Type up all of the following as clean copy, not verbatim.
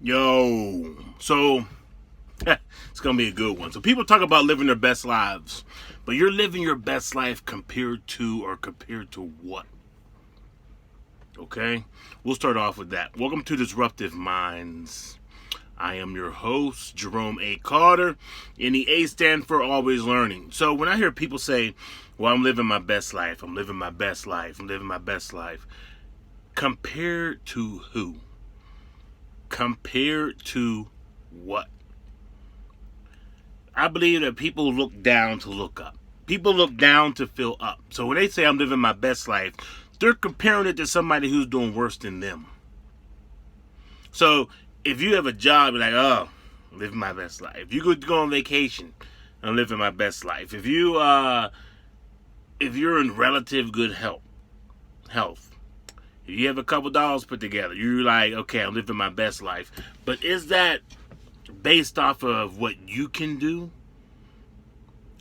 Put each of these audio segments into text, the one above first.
Yo, so it's gonna be a good one. So people talk about living their best lives, but you're living your best life compared to what? Okay, we'll start off with that. Welcome to Disruptive Minds. I am your host, Jerome A. Carter, and the A stand for always learning. So when I hear people say, well, I'm living my best life, I'm living my best life, I'm living my best life, compared to who? Compared to what? I believe that people look down to look up. People look down to feel up. So when they say I'm living my best life, they're comparing it to somebody who's doing worse than them. So if you have a job, you're like, oh, I'm living my best life. If you could go on vacation, I'm living my best life. If you're in relative good health, if you have a couple dollars put together, you're like, okay, I'm living my best life. But is that based off of what you can do?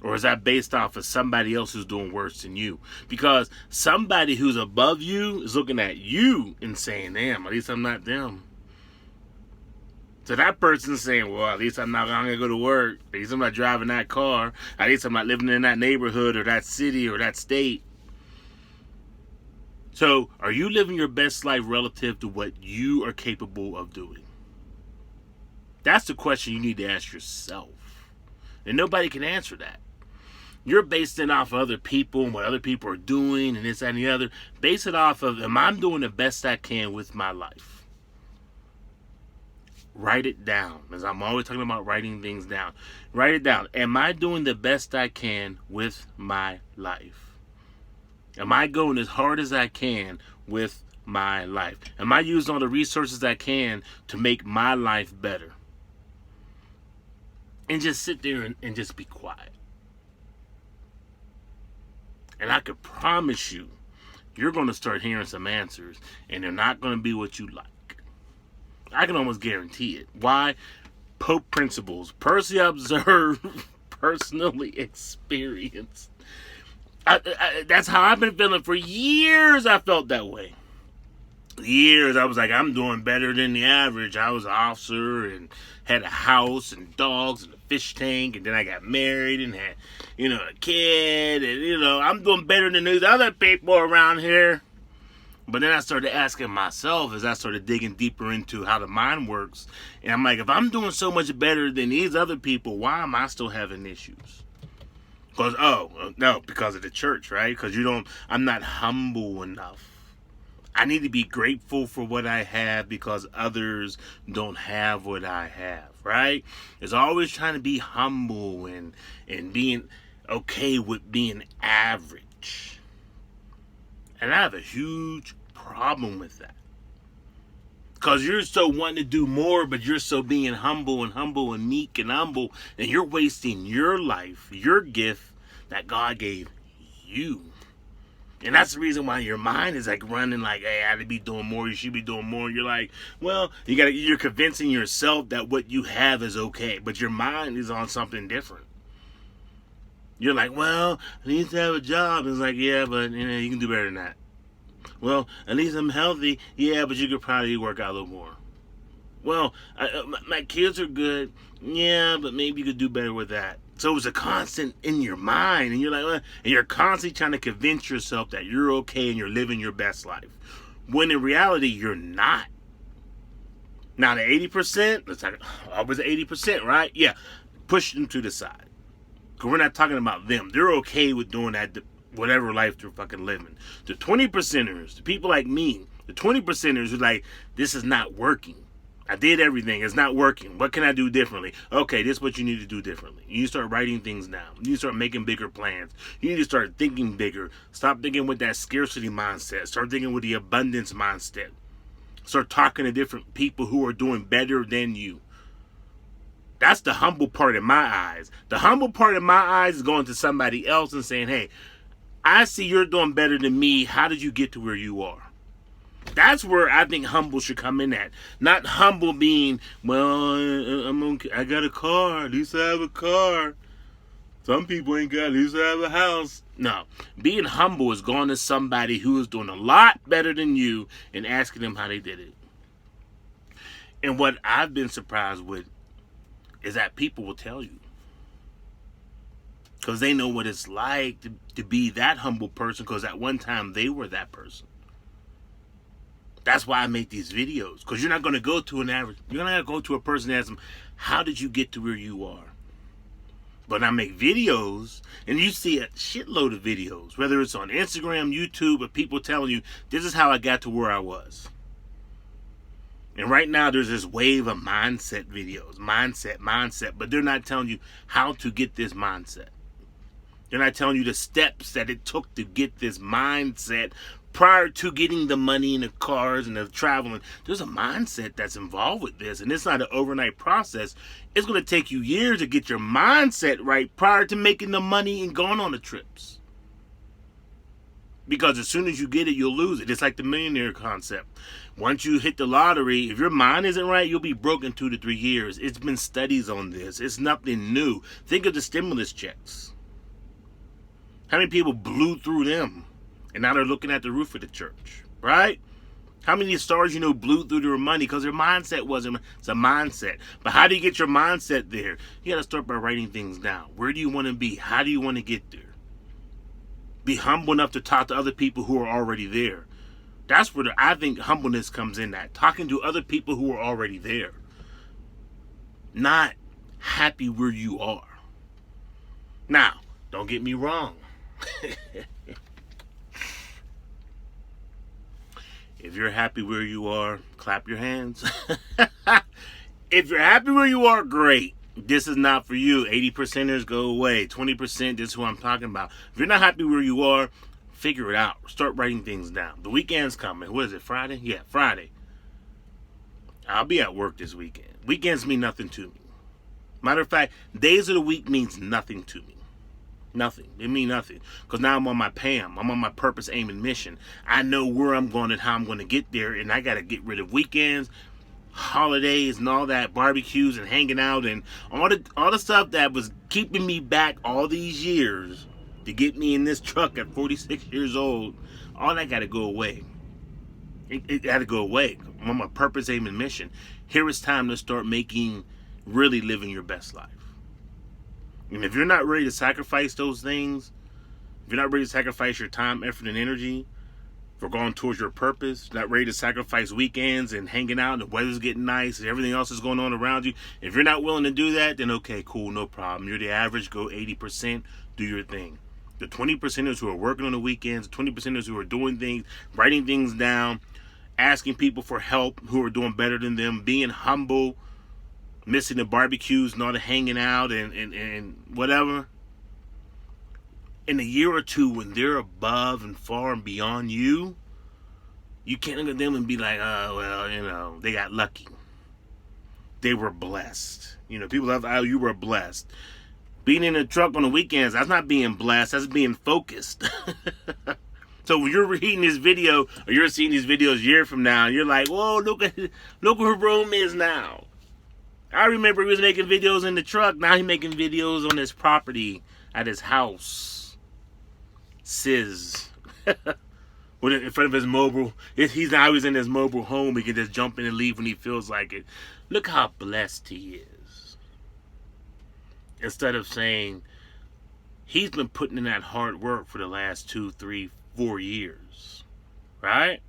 Or is that based off of somebody else who's doing worse than you? Because somebody who's above you is looking at you and saying, damn, at least I'm not them. So that person's saying, well, at least I'm not going to go to work. At least I'm not driving that car. At least I'm not living in that neighborhood or that city or that state. So are you living your best life relative to what you are capable of doing? That's the question you need to ask yourself. And nobody can answer that. You're basing it off of other people and what other people are doing and this, that, and the other. Base it off of, am I doing the best I can with my life? Write it down. As I'm always talking about writing things down. Write it down. Am I doing the best I can with my life? Am I going as hard as I can with my life? Am I using all the resources I can to make my life better? And just sit there and just be quiet. And I could promise you, you're going to start hearing some answers, and they're not going to be what you like. I can almost guarantee it. Why? Pope principles. Personally observed, personally experienced. That's how I've been feeling for years. I felt that way. Years I was like, I'm doing better than the average. I was an officer and had a house and dogs and a fish tank, and then I got married and had, a kid, and I'm doing better than these other people around here. But then I started asking myself as I started digging deeper into how the mind works, and I'm like, if I'm doing so much better than these other people, why am I still having issues? Because because of the church, right? Because I'm not humble enough. I need to be grateful for what I have because others don't have what I have, right? It's always trying to be humble and being okay with being average. And I have a huge problem with that. Because you're so wanting to do more, but you're so being humble and meek and humble, and you're wasting your life, your gift that God gave you. And that's the reason why your mind is like running like, hey, I should be doing more, you should be doing more. And you're like, well, you're convincing yourself that what you have is okay, but your mind is on something different. You're like, well, I need to have a job. It's like, yeah, but you can do better than that. Well, at least I'm healthy. Yeah, but you could probably work out a little more. Well, my kids are good. Yeah, but maybe you could do better with that. So it's a constant in your mind, and you're like, and you're constantly trying to convince yourself that you're okay and you're living your best life. When in reality, you're not. Now the 80%, let's talk. I was 80%, right? Yeah, push them to the side. Because we're not talking about them. They're okay with doing that, whatever life they're fucking living. The 20%ers, the people like me, the 20%ers who like, this is not working. I did everything. It's not working. What can I do differently? Okay, this is what you need to do differently. You need to start writing things down. You need to start making bigger plans. You need to start thinking bigger. Stop thinking with that scarcity mindset. Start thinking with the abundance mindset. Start talking to different people who are doing better than you. That's the humble part in my eyes. The humble part in my eyes is going to somebody else and saying, hey, I see you're doing better than me. How did you get to where you are? That's where I think humble should come in at. Not humble being, well, I got a car. At least I have a car. Some people ain't got, at least I have a house. No. Being humble is going to somebody who is doing a lot better than you and asking them how they did it. And what I've been surprised with is that people will tell you. Because they know what it's like to be that humble person, because at one time they were that person. That's why I make these videos. Because you're not going to go to an average, you're going to go to a person and ask them, how did you get to where you are? But I make videos, and you see a shitload of videos, whether it's on Instagram, YouTube, or people telling you, this is how I got to where I was. And right now, there's this wave of mindset videos. Mindset. But they're not telling you how to get this mindset. They're not telling you the steps that it took to get this mindset prior to getting the money and the cars and the traveling. There's a mindset that's involved with this, and it's not an overnight process. It's going to take you years to get your mindset right prior to making the money and going on the trips. Because as soon as you get it, you'll lose it. It's like the millionaire concept. Once you hit the lottery, if your mind isn't right, you'll be broke in 2 to 3 years. It's been studies on this. It's nothing new. Think of the stimulus checks. How many people blew through them? And now they're looking at the roof of the church, right? How many stars you know blew through their money because their mindset wasn't, it's a mindset. But how do you get your mindset there? You got to start by writing things down. Where do you want to be? How do you want to get there? Be humble enough to talk to other people who are already there. That's where I think humbleness comes in, that talking to other people who are already there. Not happy where you are. Now, don't get me wrong. If you're happy where you are, clap your hands. If you're happy where you are, great. This is not for you. 80%ers go away. 20%, this is who I'm talking about. If you're not happy where you are, figure it out. Start writing things down. The weekend's coming. What is it, Friday? Yeah, Friday. I'll be at work this weekend. Weekends mean nothing to me. Matter of fact, days of the week means nothing to me. Nothing. It means nothing. Because now I'm on my PAM. I'm on my purpose, aim, and mission. I know where I'm going and how I'm going to get there. And I got to get rid of weekends, holidays, and all that, barbecues and hanging out and all the stuff that was keeping me back all these years to get me in this truck at 46 years old. All that got to go away. It got to go away. I'm on my purpose, aim, and mission. Here it's time to start really living your best life. And if you're not ready to sacrifice those things, if you're not ready to sacrifice your time, effort, and energy for going towards your purpose, not ready to sacrifice weekends and hanging out and the weather's getting nice and everything else is going on around you, if you're not willing to do that, then okay, cool, no problem. You're the average, go 80%, do your thing. The 20%ers who are working on the weekends, the 20%ers who are doing things, writing things down, asking people for help who are doing better than them, being humble, missing the barbecues and all the hanging out and whatever. In a year or two, when they're above and far and beyond you, you can't look at them and be like, oh, well, they got lucky. They were blessed. People have, oh, you were blessed. Being in a truck on the weekends, that's not being blessed, that's being focused. So when you're reading this video, or you're seeing these videos a year from now, and you're like, whoa, look where Rome is now. I remember he was making videos in the truck. Now he's making videos on his property at his house. Sis. In front of his mobile. He's now in his mobile home. He can just jump in and leave when he feels like it. Look how blessed he is. Instead of saying, he's been putting in that hard work for the last 2, 3, 4 years. Right?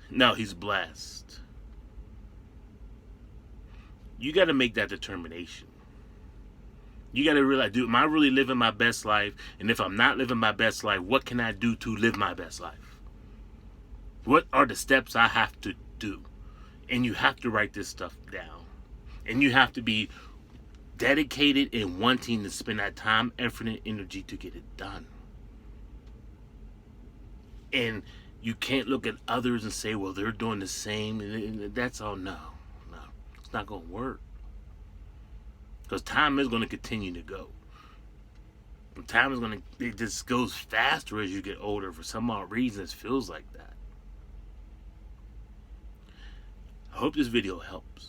No, he's blessed. You got to make that determination. You got to realize, am I really living my best life? And if I'm not living my best life, what can I do to live my best life? What are the steps I have to do? And you have to write this stuff down. And you have to be dedicated and wanting to spend that time, effort, and energy to get it done. And you can't look at others and say, well, they're doing the same. And that's all. No. It's not going to work. Because time is going to continue to go. And time is going to, it just goes faster as you get older. For some odd reason, it feels like that. I hope this video helps.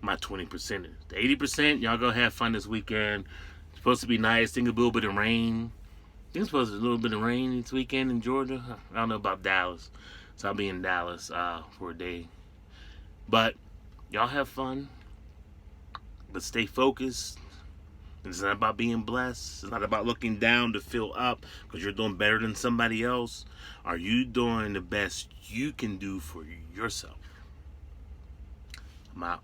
My 20%ers. The 80%, y'all go have fun this weekend. It's supposed to be nice. Think a little bit of rain. I think it's supposed to be a little bit of rain this weekend in Georgia. I don't know about Dallas. So I'll be in Dallas for a day. But y'all have fun, but stay focused. It's not about being blessed. It's not about looking down to fill up because you're doing better than somebody else. Are you doing the best you can do for yourself? I'm out.